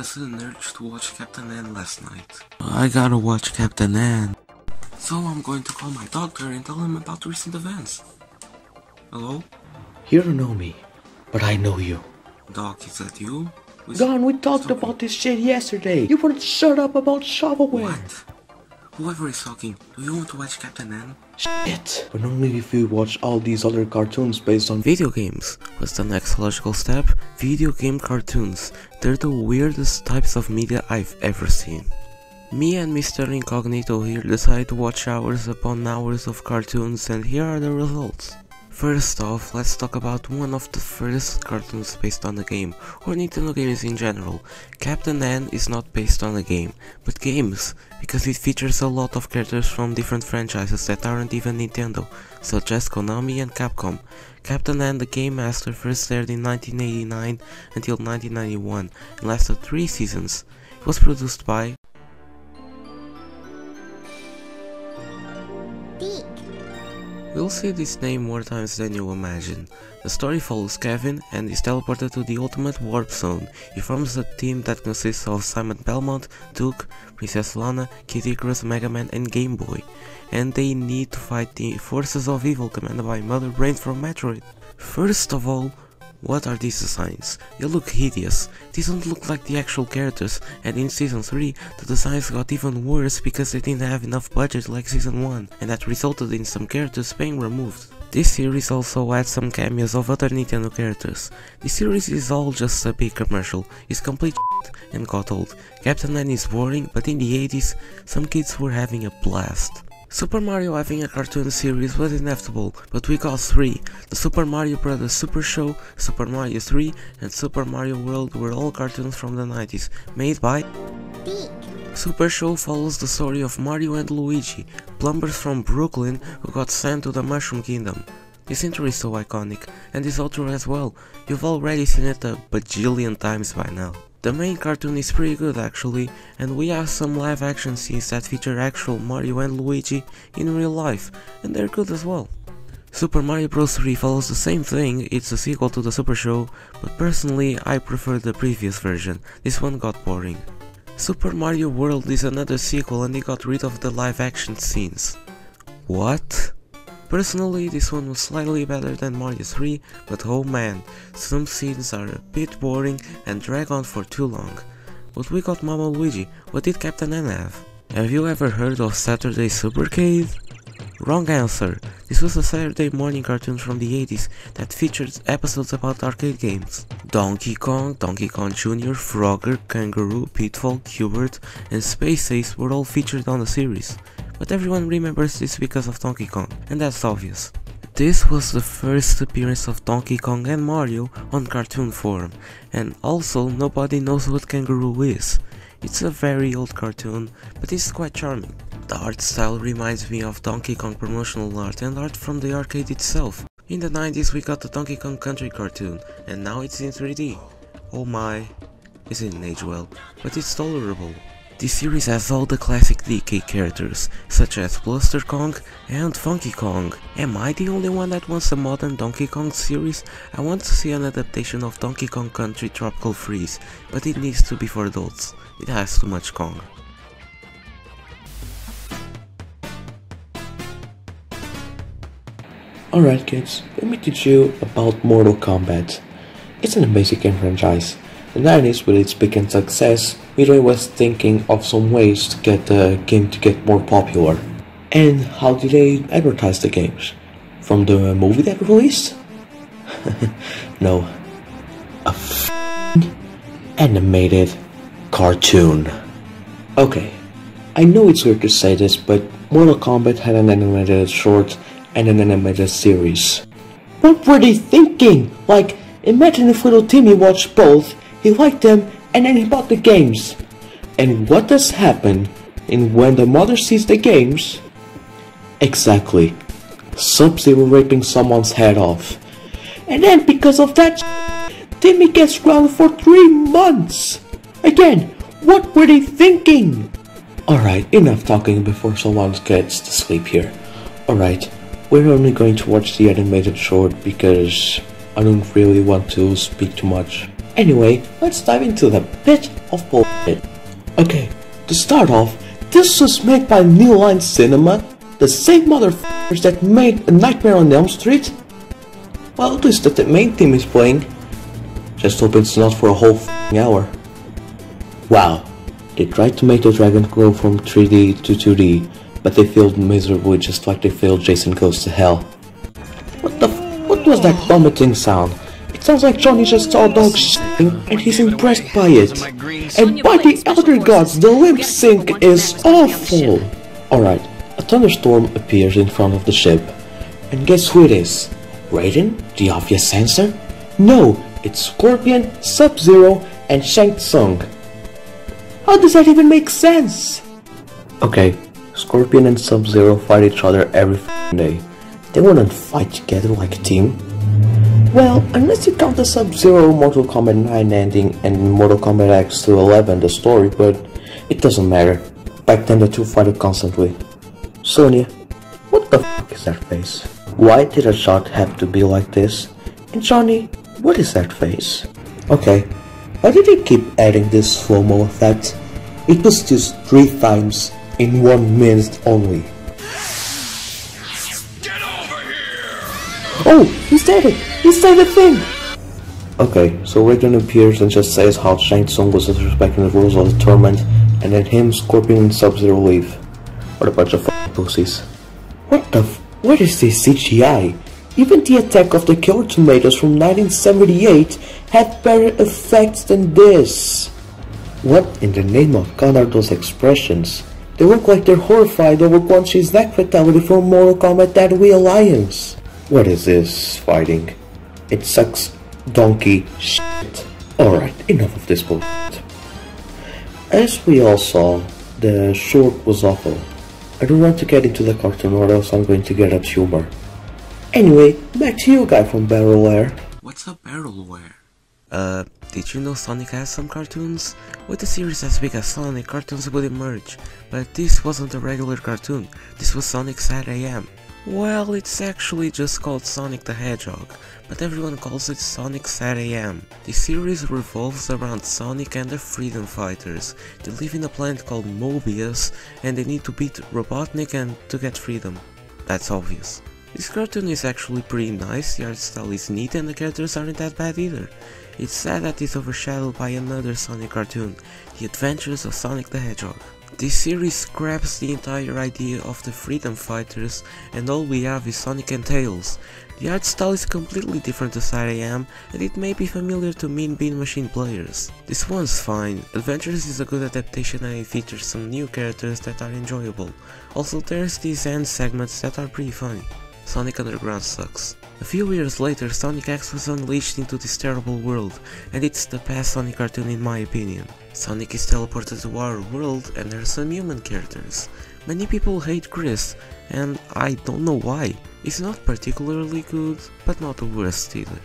a sudden urge to watch Captain N last night. I gotta watch Captain N. So I'm going to call my doctor and tell him about the recent events. Hello? You don't know me, but I know you. Doc, is that you? Don, we talked about this shit yesterday. You wouldn't shut up about shovelware. What? Whoever is talking, do you want to watch Captain N? Shit. But only if you watch all these other cartoons based on video games. What's the next logical step? Video game cartoons. They're the weirdest types of media I've ever seen. Me and Mr. Incognito here decided to watch hours upon hours of cartoons, and here are the results. First off, let's talk about one of the first cartoons based on a game, or Nintendo games in general. Captain N is not based on a game, but games, because it features a lot of characters from different franchises that aren't even Nintendo, such as Konami and Capcom. Captain N the Gamemaster first aired in 1989 until 1991 and lasted 3 seasons. It was produced by We'll see this name more times than you imagine. The story follows Kevin and is teleported to the ultimate warp zone. He forms a team that consists of Simon Belmont, Duke, Princess Lana, Kid Icarus, Mega Man and Game Boy. And they need to fight the forces of evil commanded by Mother Brain from Metroid. First of all, what are these designs? They look hideous. These don't look like the actual characters, and in Season 3 the designs got even worse because they didn't have enough budget like Season 1, and that resulted in some characters being removed. This series also adds some cameos of other Nintendo characters. This series is all just a big commercial, it's complete shit and got old. Captain N is boring, but in the 80s some kids were having a blast. Super Mario having a cartoon series was inevitable, but we got 3. The Super Mario Bros. Super Show, Super Mario 3 and Super Mario World were all cartoons from the 90s, made by Super Show follows the story of Mario and Luigi, plumbers from Brooklyn who got sent to the Mushroom Kingdom. This intro is so iconic, and this outro as well. You've already seen it a bajillion times by now. The main cartoon is pretty good actually, and we have some live action scenes that feature actual Mario and Luigi in real life, and they're good as well. Super Mario Bros. 3 follows the same thing, it's a sequel to the Super Show, but personally I prefer the previous version, this one got boring. Super Mario World is another sequel and they got rid of the live action scenes. What? Personally, this one was slightly better than Mario 3, but oh man, some scenes are a bit boring and drag on for too long. But we got Mama Luigi, what did Captain N have? Have you ever heard of Saturday Supercade? Wrong answer, this was a Saturday morning cartoon from the 80s that featured episodes about arcade games. Donkey Kong, Donkey Kong Jr., Frogger, Kangaroo, Pitfall, Qbert and Space Ace were all featured on the series. But everyone remembers this because of Donkey Kong, and that's obvious. This was the first appearance of Donkey Kong and Mario on cartoon form, and also nobody knows what Kangaroo is. It's a very old cartoon, but it's quite charming. The art style reminds me of Donkey Kong promotional art and art from the arcade itself. In the 90s we got the Donkey Kong Country cartoon, and now it's in 3D. Oh my, it didn't age well, but it's tolerable. This series has all the classic DK characters, such as Bluster Kong and Funky Kong. Am I the only one that wants a modern Donkey Kong series? I want to see an adaptation of Donkey Kong Country Tropical Freeze, but it needs to be for adults. It has too much Kong. Alright kids, let me teach you about Mortal Kombat. It's an amazing game franchise. In the 90s, with its big success, Midway was thinking of some ways to get the game to get more popular. And how did they advertise the games? From the movie that released? No. A animated cartoon. Okay, I know it's weird to say this, but Mortal Kombat had an animated short and an animated series. What were they thinking? Like, imagine if little Timmy watched both, he liked them, and then he bought the games. And what does happen when the mother sees the games? Exactly. Sub-Zero ripping someone's head off. And then because of that Timmy gets grounded for 3 months. Again, what were they thinking? Alright, enough talking before someone gets to sleep here. Alright, we're only going to watch the animated short because I don't really want to speak too much. Anyway, let's dive into the bit of bullshit. Okay, to start off, this was made by New Line Cinema, the same motherfuckers that made A Nightmare on Elm Street. Well, at least that the main theme is playing. Just hope it's not for a whole hour. Wow, they tried to make the dragon go from 3D to 2D, but they failed miserably just like they failed Jason Goes to Hell. What was that vomiting sound? It sounds like Johnny just saw a dog shitting and he's impressed by it. And by the elder gods, the lip sync is awful! Alright, a thunderstorm appears in front of the ship. And guess who it is? Raiden, the obvious answer? No, it's Scorpion, Sub-Zero, and Shang Tsung. How does that even make sense? Okay, Scorpion and Sub-Zero fight each other every day. They wouldn't fight together like a team. Well, unless you count the Sub-Zero Mortal Kombat 9 ending and Mortal Kombat X to 11 the story, but it doesn't matter. Back then the two fought constantly. Sonya, what the fuck is that face? Why did a shot have to be like this? And Johnny, what is that face? Okay, why did they keep adding this slow-mo effect? It was used 3 times in 1 minute only. Get over here! Oh, he said it! He said the thing! Okay, so Raiden appears and just says how Shang Tsung was disrespecting the rules of the tournament, and then him, Scorpion, and Sub-Zero leave. What a bunch of f***ing pussies. What is this CGI? Even the Attack of the Killer Tomatoes from 1978 had better effects than this. What in the name of God are those expressions? They look like they're horrified over Quan Chi's neck fatality from Mortal Kombat Dead We Alliance. What is this fighting? It sucks donkey shit. Alright, enough of this bullshit. As we all saw, the short was awful. I don't want to get into the cartoon or else I'm going to get up humor. Anyway, back to you guy from Barrelware. What's a Barrelware? Did you know Sonic has some cartoons? With a series as big as Sonic, cartoons would emerge, but this wasn't a regular cartoon, this was Sonic Sad AM. Well, it's actually just called Sonic the Hedgehog, but everyone calls it Sonic Sad AM. The series revolves around Sonic and the Freedom Fighters. They live in a planet called Mobius, and they need to beat Robotnik and to get freedom. That's obvious. This cartoon is actually pretty nice, the art style is neat and the characters aren't that bad either. It's sad that it's overshadowed by another Sonic cartoon, The Adventures of Sonic the Hedgehog. This series scraps the entire idea of the Freedom Fighters and all we have is Sonic and Tails. The art style is completely different to Sad AM and it may be familiar to Mean Bean Machine players. This one's fine, Adventures is a good adaptation and it features some new characters that are enjoyable. Also there's these end segments that are pretty funny. Sonic Underground sucks. A few years later, Sonic X was unleashed into this terrible world, and it's the best Sonic cartoon in my opinion. Sonic is teleported to our world and there are some human characters. Many people hate Chris, and I don't know why. He's not particularly good, but not the worst either.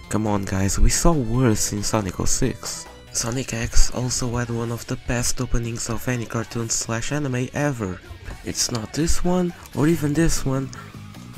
Come on guys, we saw worse in Sonic 06. Sonic X also had one of the best openings of any cartoon/anime ever. It's not this one, or even this one.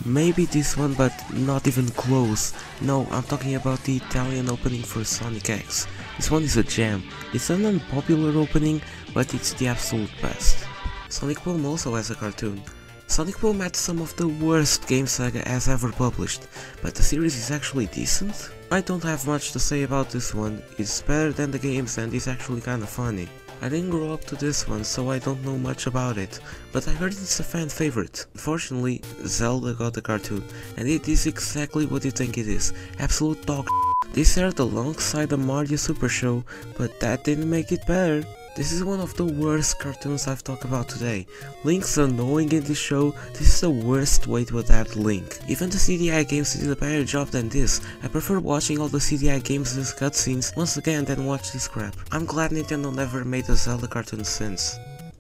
Maybe this one, but not even close. No, I'm talking about the Italian opening for Sonic X. This one is a gem. It's an unpopular opening, but it's the absolute best. Sonic Boom also has a cartoon. Sonic Boom had some of the worst game saga as ever published, but the series is actually decent. I don't have much to say about this one. It's better than the games and it's actually kinda funny. I didn't grow up to this one, so I don't know much about it, but I heard it's a fan favorite. Unfortunately, Zelda got the cartoon, and it is exactly what you think it is, absolute dog shit. This aired alongside the Mario Super Show, but that didn't make it better. This is one of the worst cartoons I've talked about today. Link's annoying in this show, this is the worst way to adapt Link. Even the CDI games did a better job than this. I prefer watching all the CDI games as cutscenes once again than watch this crap. I'm glad Nintendo never made a Zelda cartoon since.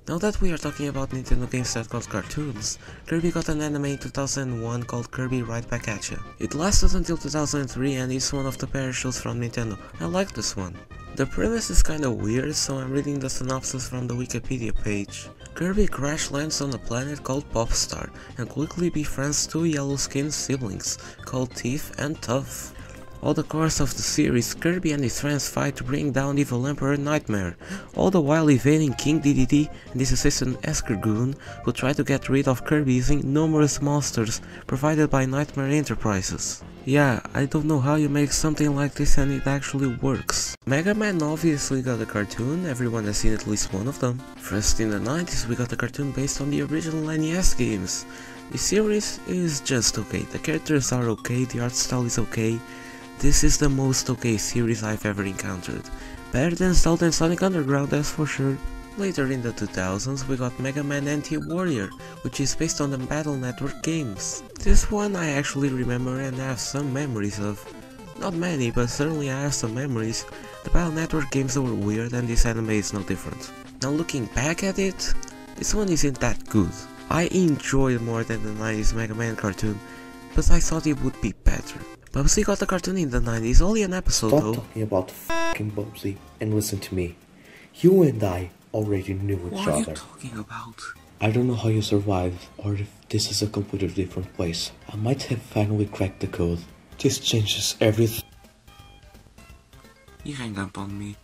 Now that we are talking about Nintendo games that got cartoons, Kirby got an anime in 2001 called Kirby Right Back At Ya. It lasted until 2003 and is one of the better shows from Nintendo. I like this one. The premise is kinda weird, so I'm reading the synopsis from the Wikipedia page. Kirby crash lands on a planet called Popstar and quickly befriends two yellow-skinned siblings called Tiff and Tuff. All the course of the series, Kirby and his friends fight to bring down evil Emperor Nightmare, all the while evading King DDD and his assistant Escargoon, who try to get rid of Kirby using numerous monsters provided by Nightmare Enterprises. Yeah, I don't know how you make something like this and it actually works. Mega Man obviously got a cartoon, everyone has seen at least one of them. First in the 90s we got a cartoon based on the original NES games. The series is just okay, the characters are okay, the art style is okay. This is the most okay series I've ever encountered. Better than Zelda and Sonic Underground, that's for sure. Later in the 2000s we got Mega Man Anti-Warrior, which is based on the Battle Network games. This one I actually remember and have some memories of. Not many, but certainly I have some memories. The Battle Network games were weird and this anime is no different. Now looking back at it, this one isn't that good. I enjoyed more than the 90s Mega Man cartoon, but I thought it would be better. Bubsy got a cartoon in the 90s, only an episode though. Stop talking about f***ing Bubsy and listen to me. You and I already knew each other. What are you talking about? I don't know how you survived, or if this is a completely different place. I might have finally cracked the code. This changes everything. You hang up on me.